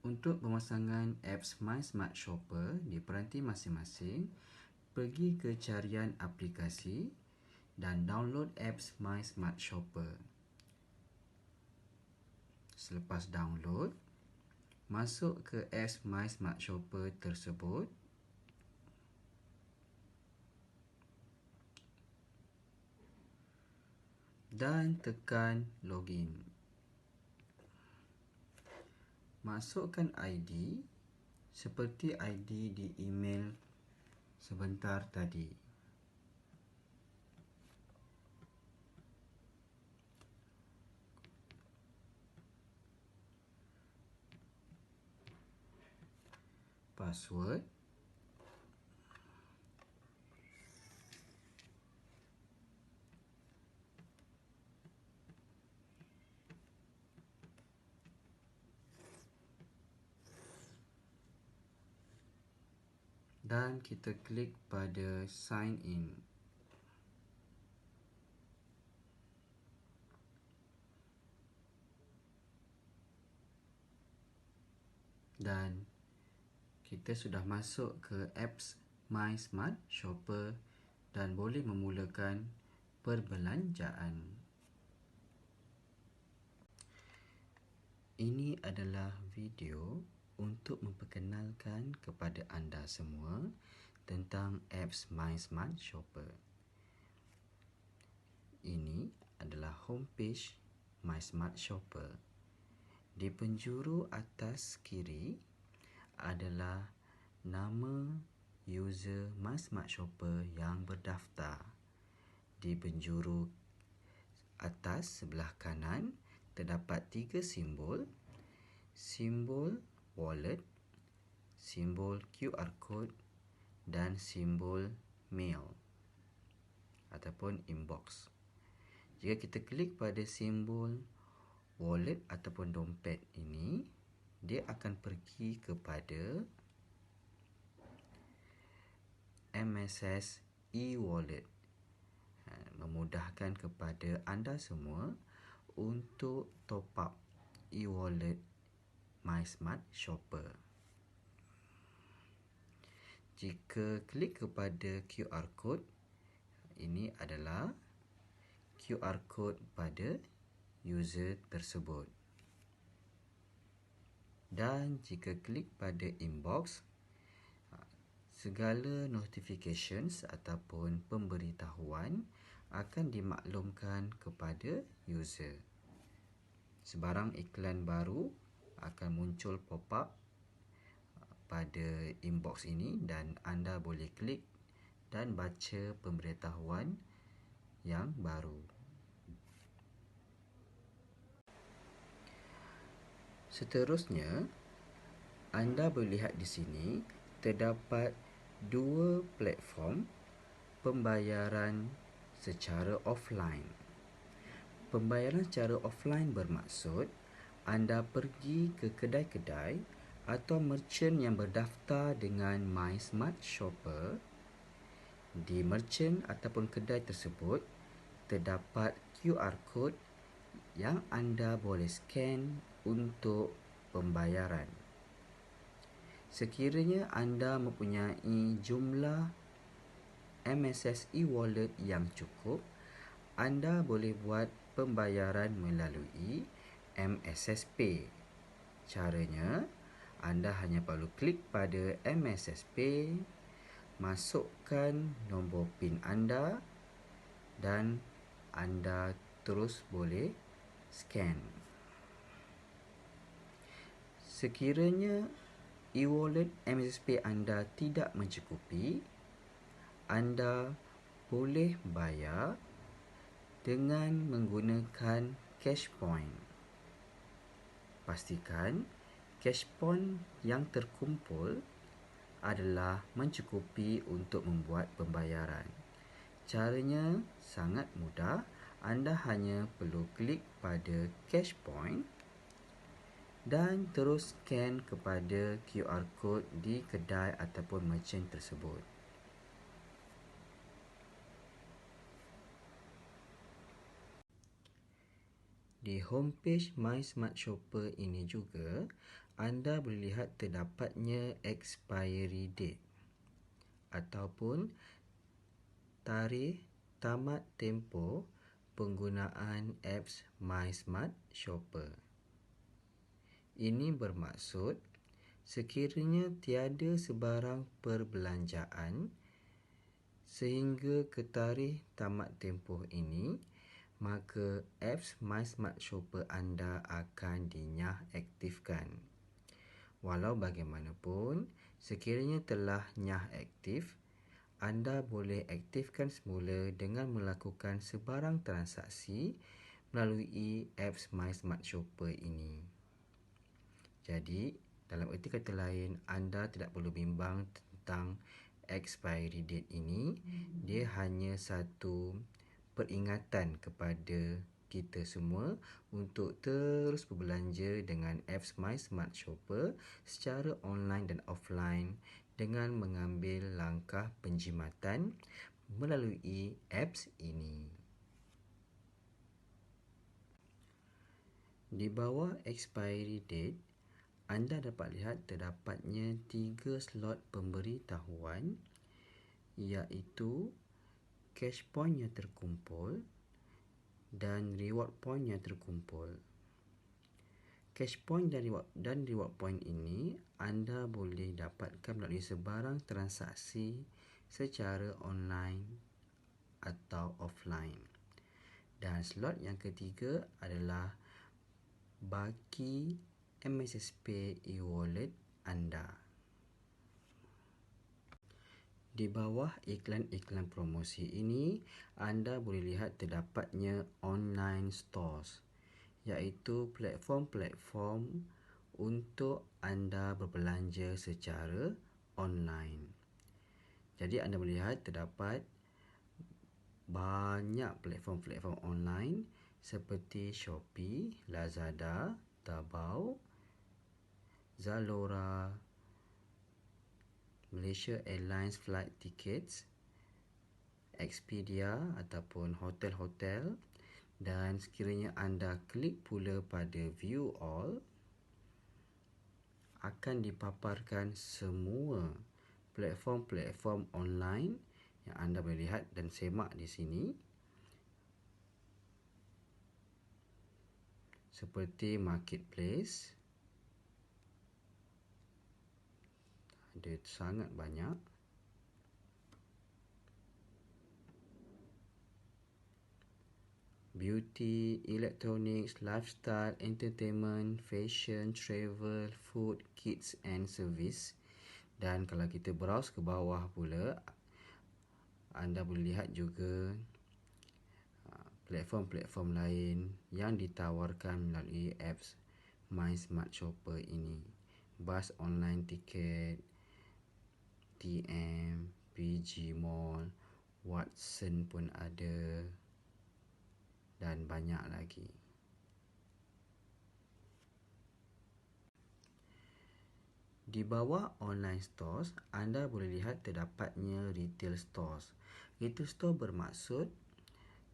Untuk pemasangan apps My Smart Shopper di peranti masing-masing, pergi ke carian aplikasi dan download apps My Smart Shopper. Selepas download, masuk ke apps My Smart Shopper tersebut. Dan tekan login. Masukkan ID seperti ID di email sebentar tadi. Password. Dan kita klik pada sign in. Dan kita sudah masuk ke apps My Smart Shopper dan boleh memulakan perbelanjaan. Ini adalah video untuk memperkenalkan kepada anda semua tentang apps My Smart Shopper. Ini adalah homepage My Smart Shopper. Di penjuru atas kiri adalah nama user My Smart Shopper yang berdaftar. Di penjuru atas sebelah kanan terdapat 3 simbol. Simbol wallet, simbol QR code dan simbol mail ataupun inbox. Jika kita klik pada simbol wallet ataupun dompet ini, dia akan pergi kepada MSS e-wallet. Memudahkan kepada anda semua untuk top up e-wallet My Smart Shopper. Jika klik kepada QR code, ini adalah QR code pada user tersebut. Dan jika klik pada inbox, segala notifications ataupun pemberitahuan akan dimaklumkan kepada user. Sebarang iklan baru akan muncul pop-up pada inbox ini dan anda boleh klik dan baca pemberitahuan yang baru. Seterusnya, anda boleh lihat di sini terdapat 2 platform pembayaran secara offline. Pembayaran secara offline bermaksud anda pergi ke kedai-kedai atau merchant yang berdaftar dengan My Smart Shopper. Di merchant ataupun kedai tersebut terdapat QR code yang anda boleh scan untuk pembayaran. Sekiranya anda mempunyai jumlah MSS e-wallet yang cukup, anda boleh buat pembayaran melalui MSS Pay. Caranya, anda hanya perlu klik pada MSS Pay, masukkan nombor PIN anda dan anda terus boleh scan. Sekiranya e-wallet MSS Pay anda tidak mencukupi, anda boleh bayar dengan menggunakan cash point. Pastikan cash point yang terkumpul adalah mencukupi untuk membuat pembayaran. Caranya sangat mudah. Anda hanya perlu klik pada cash point dan terus scan kepada QR code di kedai ataupun merchant tersebut. Di homepage My Smart Shopper ini juga, anda boleh lihat terdapatnya expiry date ataupun tarikh tamat tempoh penggunaan apps MySmart Shopper. Ini bermaksud sekiranya tiada sebarang perbelanjaan sehingga ke tarikh tamat tempoh ini, maka apps MySmart Shopper anda akan dinyah-aktifkan. Walau bagaimanapun, sekiranya telah nyah aktif, anda boleh aktifkan semula dengan melakukan sebarang transaksi melalui apps MySmart Shopper ini. Jadi, dalam erti kata lain, anda tidak perlu bimbang tentang expiry date ini. Dia hanya satu peringatan kepada kita semua untuk terus berbelanja dengan apps MySmart Shopper secara online dan offline dengan mengambil langkah penjimatan melalui apps ini. Di bawah expiry date, anda dapat lihat terdapatnya 3 slot pemberitahuan, iaitu cash point yang terkumpul dan reward point yang terkumpul. Cash point dan reward point ini anda boleh dapatkan melalui sebarang transaksi secara online atau offline. Dan slot yang ketiga adalah baki MSSP e-wallet anda. Di bawah iklan-iklan promosi ini, anda boleh lihat terdapatnya online stores, iaitu platform-platform untuk anda berbelanja secara online. Jadi anda melihat terdapat banyak platform-platform online seperti Shopee, Lazada, Taobao, Zalora, Malaysia Airlines Flight Tickets, Expedia ataupun hotel-hotel, dan sekiranya anda klik pula pada View All, akan dipaparkan semua platform-platform online yang anda boleh lihat dan semak di sini, seperti marketplace. Ada sangat banyak. Beauty, electronics, lifestyle, entertainment, fashion, travel, food, kids and service. Dan kalau kita browse ke bawah pula, anda boleh lihat juga platform-platform lain yang ditawarkan melalui apps MySmart Shopper ini. Bus online ticket, TM, PG Mall, Watson pun ada, dan banyak lagi. Di bawah online stores, anda boleh lihat terdapatnya retail stores. Retail store bermaksud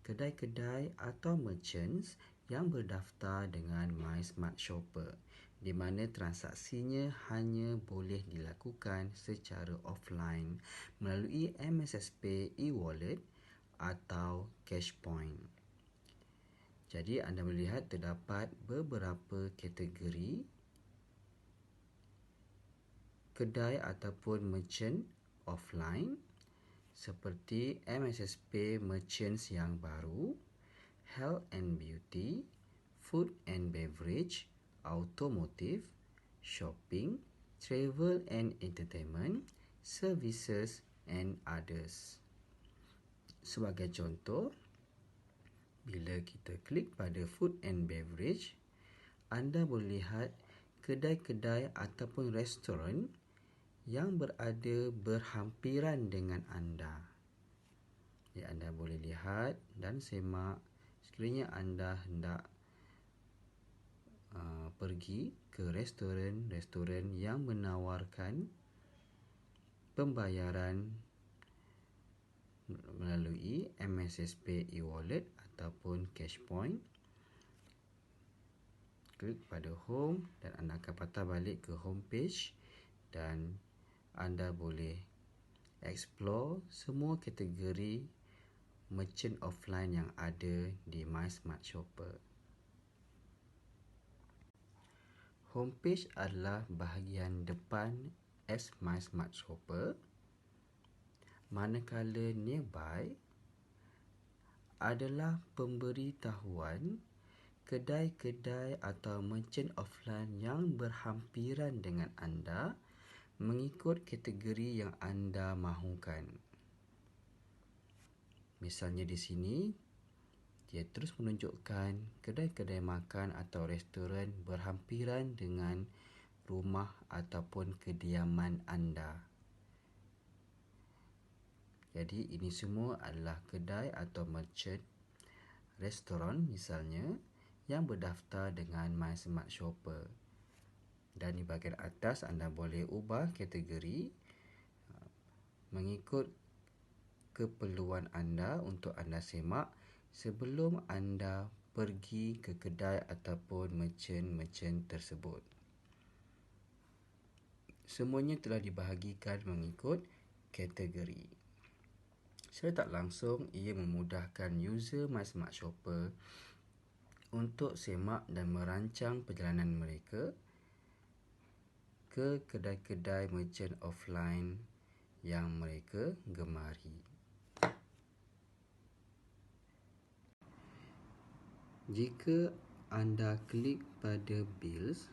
kedai-kedai atau merchants yang berdaftar dengan MySmart Shopper, di mana transaksinya hanya boleh dilakukan secara offline melalui MSSP e-wallet atau cash point. Jadi anda melihat terdapat beberapa kategori kedai ataupun merchant offline seperti MSSP merchants yang baru, health and beauty, food and beverage, automotive, shopping, travel and entertainment, services and others. Sebagai contoh, bila kita klik pada food and beverage, anda boleh lihat kedai-kedai ataupun restoran yang berada berhampiran dengan anda. Ya, anda boleh lihat dan semak sekiranya anda hendak pergi ke restoran-restoran yang menawarkan pembayaran melalui MSSP e-wallet ataupun cash point. klik pada home dan anda akan patah balik ke home page dan anda boleh explore semua kategori merchant offline yang ada di My Smart Shopper. Homepage adalah bahagian depan My Smart Shopper, manakala nearby adalah pemberitahuan kedai-kedai atau merchant offline yang berhampiran dengan anda mengikut kategori yang anda mahukan. Misalnya di sini, dia terus menunjukkan kedai-kedai makan atau restoran berhampiran dengan rumah ataupun kediaman anda. Jadi ini semua adalah kedai atau merchant restoran misalnya yang berdaftar dengan My Smart Shopper. Dan di bahagian atas anda boleh ubah kategori mengikut keperluan anda untuk anda semak sebelum anda pergi ke kedai ataupun merchant tersebut. Semuanya telah dibahagikan mengikut kategori. Secara tak langsung, ia memudahkan user My Smart Shopper untuk semak dan merancang perjalanan mereka ke kedai-kedai merchant offline yang mereka gemari. Jika anda klik pada Bills,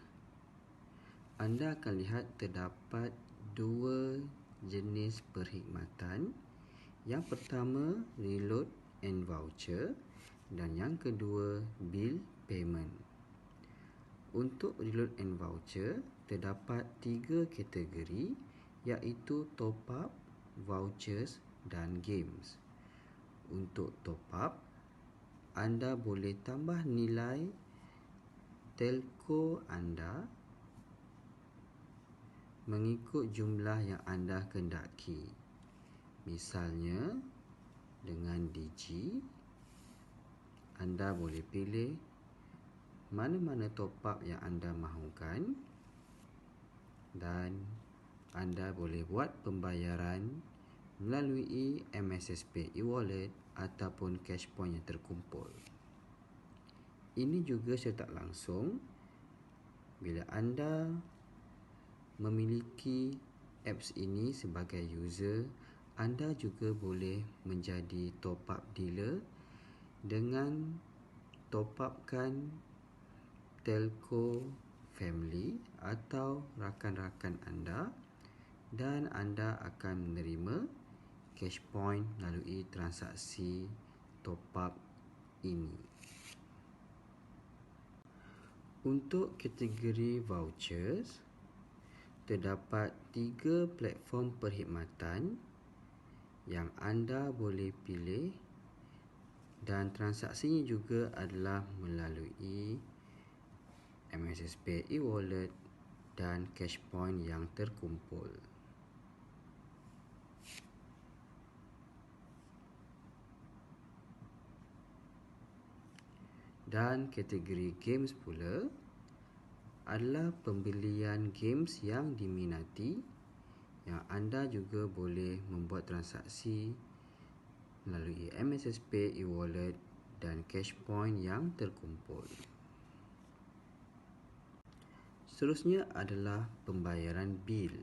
anda akan lihat terdapat dua jenis perkhidmatan. Yang pertama, reload and voucher, dan yang kedua, bill payment. Untuk reload and voucher, terdapat 3 kategori iaitu top up, vouchers dan games. Untuk top up, anda boleh tambah nilai telco anda mengikut jumlah yang anda kendaki. Misalnya, dengan Digi, anda boleh pilih mana-mana top up yang anda mahukan dan anda boleh buat pembayaran melalui MSSP e-wallet ataupun cash point yang terkumpul. Ini juga secara tak langsung bila anda memiliki apps ini sebagai user, anda juga boleh menjadi top up dealer dengan top upkan telco family atau rakan-rakan anda dan anda akan menerima cash point melalui transaksi top up ini. Untuk kategori vouchers, terdapat 3 platform perkhidmatan yang anda boleh pilih dan transaksinya juga adalah melalui MSSP e-wallet dan cash point yang terkumpul. Dan kategori games pula adalah pembelian games yang diminati yang anda juga boleh membuat transaksi melalui MSSP e-wallet dan cash point yang terkumpul. Seterusnya adalah pembayaran bil.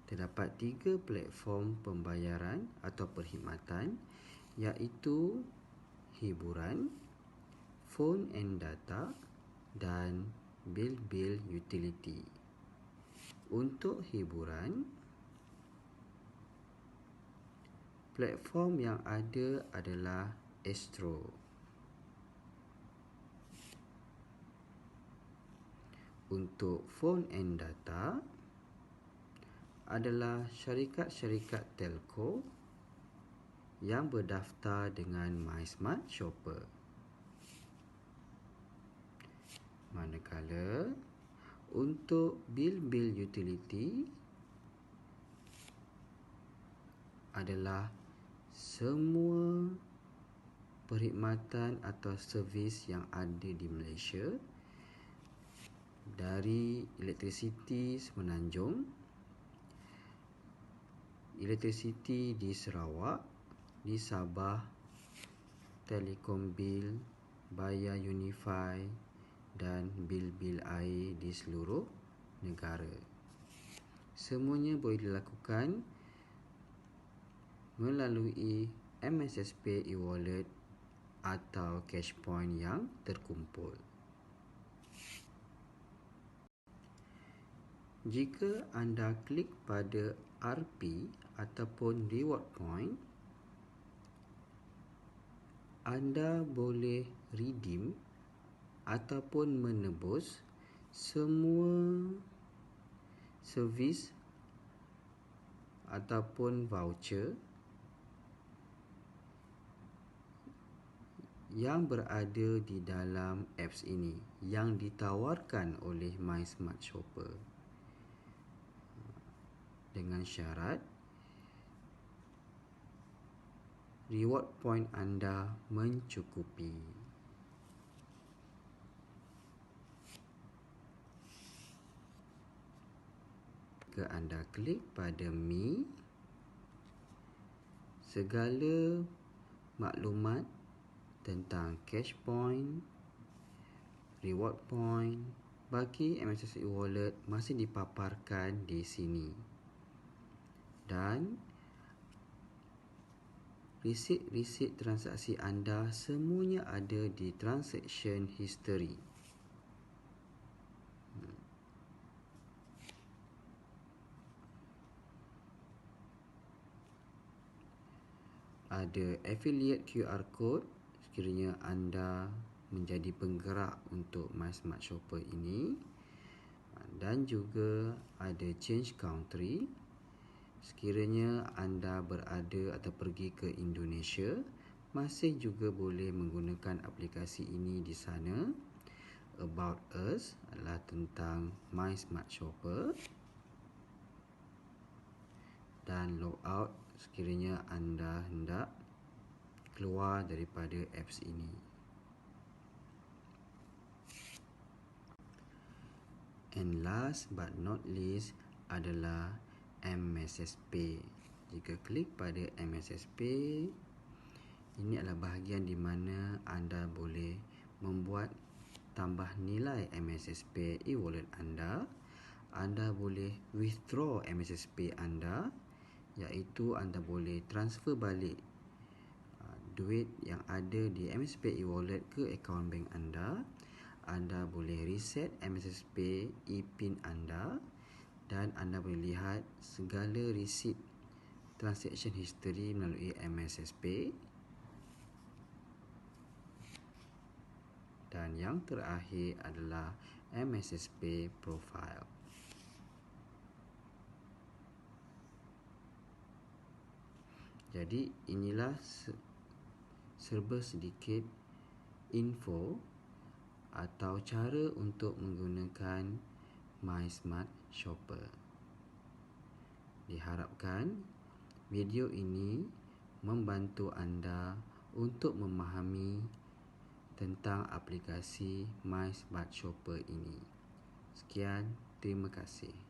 Terdapat 3 platform pembayaran atau perkhidmatan iaitu hiburan, phone and data dan bil-bil utility. Untuk hiburan, platform yang ada adalah Astro. Untuk phone and data adalah syarikat-syarikat telco yang berdaftar dengan My Smart Shopper. Manakala untuk bil-bil utility adalah semua perkhidmatan atau servis yang ada di Malaysia dari Elektrisiti Semenanjung, Elektrisiti di Sarawak, di Sabah, Telekom Bil, Bayar Unify dan bil-bil air di seluruh negara. Semuanya boleh dilakukan melalui MSSP e-wallet atau cash point yang terkumpul. Jika anda klik pada RP ataupun reward point, anda boleh redeem ataupun menebus semua servis ataupun voucher yang berada di dalam apps ini yang ditawarkan oleh My Smart Shopper, dengan syarat reward point anda mencukupi. Jika anda klik pada Me, segala maklumat tentang cash point, reward point bagi MSSP e-wallet masih dipaparkan di sini. Dan resit transaksi anda semuanya ada di transaction history. Ada affiliate QR code sekiranya anda menjadi penggerak untuk My Smart Shopper ini, dan juga ada change country sekiranya anda berada atau pergi ke Indonesia, masih juga boleh menggunakan aplikasi ini di sana. About Us adalah tentang My Smart Shopper, dan Logout sekiranya anda hendak keluar daripada apps ini. And last but not least adalah MSSP. Jika klik pada MSSP, ini adalah bahagian di mana anda boleh membuat tambah nilai MSSP e-wallet anda. Anda boleh withdraw MSSP anda, iaitu anda boleh transfer balik duit yang ada di MSSP e-wallet ke akaun bank anda. Anda boleh reset MSSP e-PIN anda, dan anda boleh lihat segala resit transaction history melalui MSSP. Dan yang terakhir adalah MSSP Profile. Jadi inilah serba sedikit info atau cara untuk menggunakan My Smart Shopper. Diharapkan video ini membantu anda untuk memahami tentang aplikasi My Smart Shopper ini. Sekian, terima kasih.